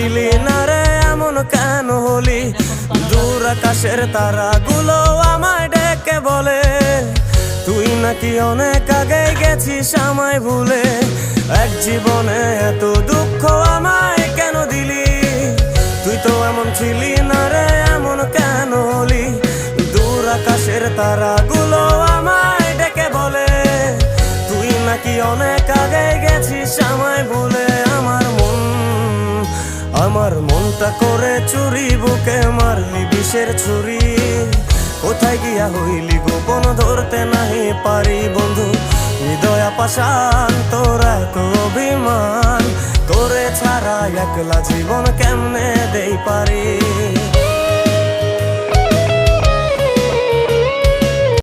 ছিলি না রে এমন কেন হলি? দূর আকাশের তারাগুলো আমায় ডেকে বলে তুই নাকি অনেক আগে গেছিস আমায় ভুলে। এক জীবনে এত দুঃখ আমায় কেন দিলি? তুই তো এমন ছিলি না রে এমন কেন হলি? দূর আকাশের তারাগুলো আমায় ডেকে বলে তুই নাকি অনেক আগে গেছিস আমায় ভুলে। আমার মনটা করে চুরি, বুকে মারলি বিষের ছুরি। কোথায় গিয়া হইলি গোপন ধরতে নাহি পারি বন্ধু। হৃদয় পাষাণ তোর এত অভিমান, তোরে ছাড়া একলা জীবন কেমনে দেই পারি।